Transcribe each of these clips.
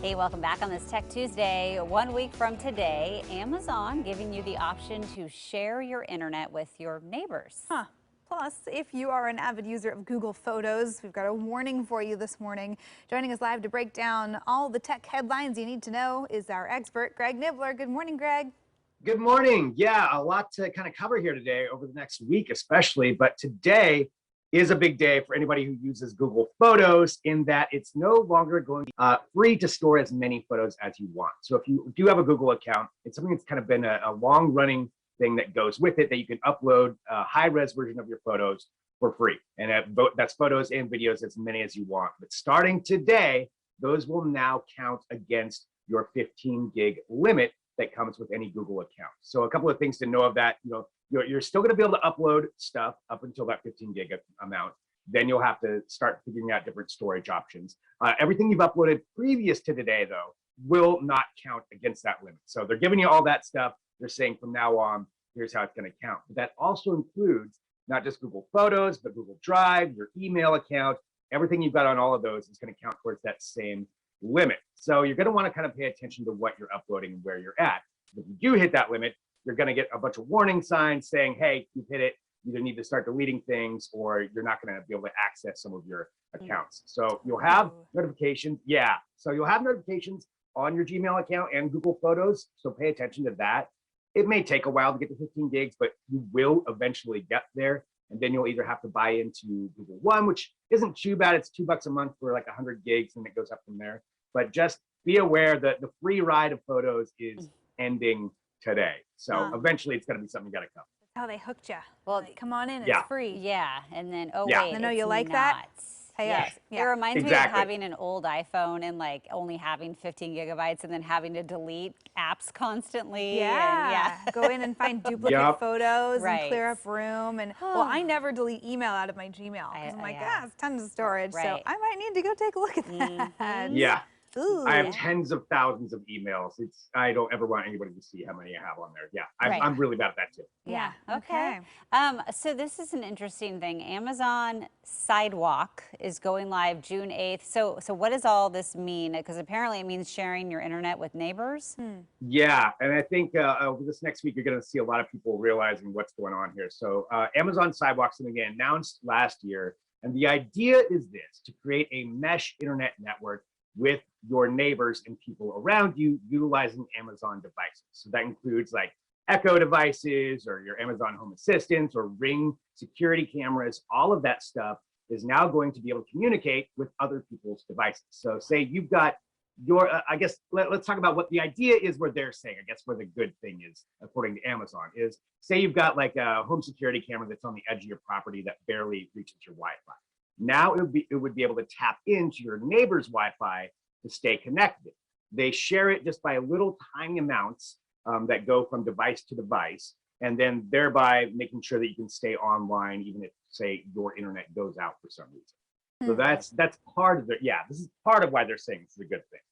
Hey, welcome back on this Tech Tuesday. 1 week from today, Amazon giving you the option to share your internet with your neighbors. Plus, if you are an avid user of Google Photos, we've got a warning for you this morning. Joining us live to break down all the tech headlines you need to know is our expert, Greg Nibler. Good morning, Greg. Good morning. Yeah, a lot to kind of cover here today over the next week especially, but today is a big day for anybody who uses Google Photos in that it's no longer going to be free to store as many photos as you want. So if you do have a Google account, it's something that's kind of been a long-running thing that goes with it, that you can upload a high-res version of your photos for free. And that's photos and videos, as many as you want. But starting today, those will now count against your 15 gig limit that comes with any Google account. So a couple of things to know of that, you're still going to be able to upload stuff up until that 15 gig amount. Then you'll have to start figuring out different storage options. Everything you've uploaded previous to today, though, will not count against that limit. So they're giving you all that stuff. They're saying from now on, here's how it's going to count. But that also includes not just Google Photos, but Google Drive, your email account. Everything you've got on all of those is going to count towards that same limit. So you're going to want to kind of pay attention to what you're uploading and where you're at. If you do hit that limit, you're going to get a bunch of warning signs saying, hey, you've hit it. You either need to start deleting things or you're not going to be able to access some of your accounts. So you'll have notifications. Yeah. So you'll have notifications on your Gmail account and Google Photos. So pay attention to that. It may take a while to get to 15 gigs, but you will eventually get there. And then you'll either have to buy into Google One, which isn't too bad. It's $2 a month for like 100 gigs and it goes up from there. But just be aware that the free ride of photos is ending today. So eventually it's going to be something you got to cover. That's how they hooked you. Well, like, come on in, it's free. Yeah, and then, wait, I know you like that. Pay us. It reminds me of having an old iPhone and like only having 15 gigabytes and then having to delete apps constantly. Go in and find duplicate photos and clear up room. And well, I never delete email out of my Gmail because I'm like, it's tons of storage. So I might need to go take a look at that. Yeah. Ooh. I have tens of thousands of emails. I don't ever want anybody to see how many I have on there. Yeah, I'm really bad at that too. Yeah. Okay. So this is an interesting thing. Amazon SIDEWALK is going live June 8th. So what does all this mean? Because apparently it means sharing your internet with neighbors. Yeah, and I think over this next week you're going to see a lot of people realizing what's going on here. So Amazon SIDEWALK, something they announced last year, and the idea is this: to create a mesh internet network with your neighbors and people around you utilizing Amazon devices. So that includes like Echo devices or your Amazon Home Assistants or Ring security cameras. All of that stuff is now going to be able to communicate with other people's devices. So say you've got your, I guess, let's talk about what the idea is, where they're saying, I guess where the good thing is, according to Amazon, is say you've got like a home security camera that's on the edge of your property that barely reaches your Wi-Fi. Now it would be able to tap into your neighbor's Wi-Fi to stay connected. They share it just by little tiny amounts that go from device to device, and then thereby making sure that you can stay online even if, say, your internet goes out for some reason. So that's part of this is part of why they're saying it's a good thing.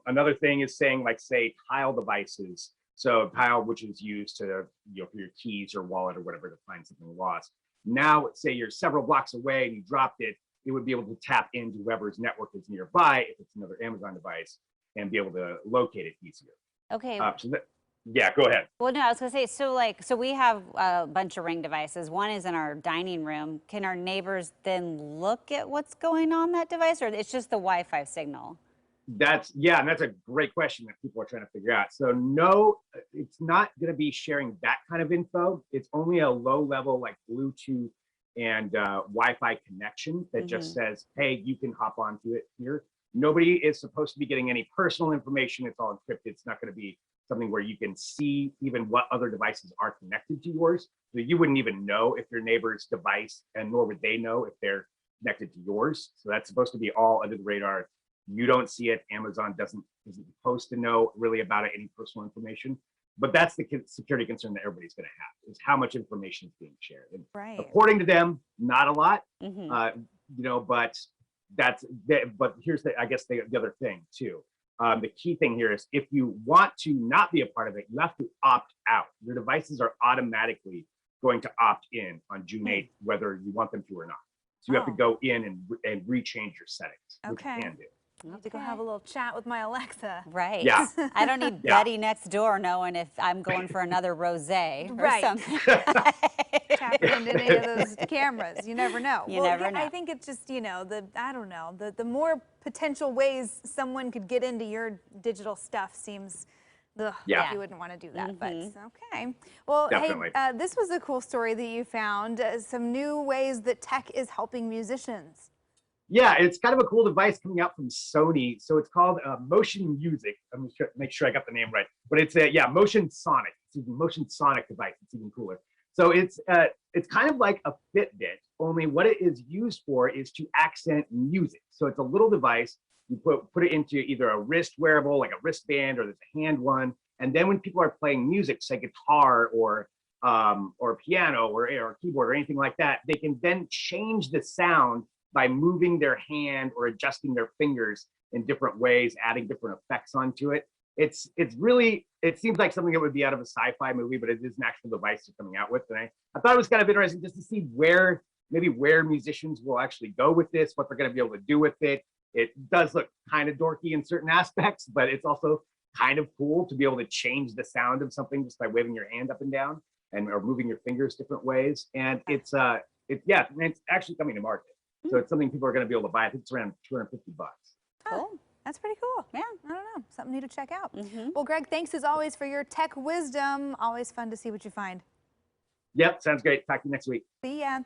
Another thing is saying, like, say, Tile devices. So Tile, which is used to, for your keys or wallet or whatever to find something lost. Now, say you're several blocks away and you dropped it, it would be able to tap into whoever's network is nearby, if it's another Amazon device, and be able to locate it easier. Okay. Yeah, go ahead. Well, no, I was gonna say, so we have a bunch of Ring devices. One is in our dining room. Can our neighbors then look at what's going on that device, or it's just the Wi-Fi signal? And that's a great question that people are trying to figure out. So no, it's not going to be sharing that kind of info. It's only a low level like Bluetooth and Wi-Fi connection that just says, hey, you can hop onto it here. Nobody is supposed to be getting any personal information. It's all encrypted. It's not going to be something where you can see even what other devices are connected to yours. So you wouldn't even know if your neighbor's device, and nor would they know if they're connected to yours. So that's supposed to be all under the radar. You don't see it. Amazon isn't supposed to know really about it, any personal information. But that's the security concern that everybody's going to have, is how much information is being shared. And according to them, not a lot, but here's I guess the other thing too. The key thing here is if you want to not be a part of it, you have to opt out. Your devices are automatically going to opt in on June 8th, whether you want them to or not. So you have to go in and rechange your settings, which you can do. I need to go have a little chat with my Alexa. Right. Yeah. I don't need Yeah. Betty next door knowing if I'm going for another rosé or Right. something. Tapping into any of those cameras. You never know. You never know. I think it's just, I don't know, the more potential ways someone could get into your digital stuff seems, Yeah. you wouldn't want to do that. But okay. Well, Definitely. hey, this was a cool story that you found. Some new ways that tech is helping musicians. Yeah, it's kind of a cool device coming out from Sony. So it's called Motion Music. I'm going to make sure I got the name right. But it's a Motion Sonic. It's a Motion Sonic device. It's even cooler. So it's kind of like a Fitbit, only what it is used for is to accent music. So it's a little device. You put it into either a wrist wearable, like a wristband, or there's a hand one. And then when people are playing music, say guitar or piano or keyboard or anything like that, they can then change the sound by moving their hand or adjusting their fingers in different ways, adding different effects onto it. It seems like something that would be out of a sci-fi movie, but it is an actual device they're coming out with. And I thought it was kind of interesting just to see where musicians will actually go with this, what they're going to be able to do with it. It does look kind of dorky in certain aspects, but it's also kind of cool to be able to change the sound of something just by waving your hand up and down or moving your fingers different ways. And it's actually coming to market. So it's something people are going to be able to buy. I think it's around $250. Cool. That's pretty cool. Yeah. I don't know. Something new to check out. Well, Greg, thanks as always for your tech wisdom. Always fun to see what you find. Yep, sounds great. Talk to you next week. See ya.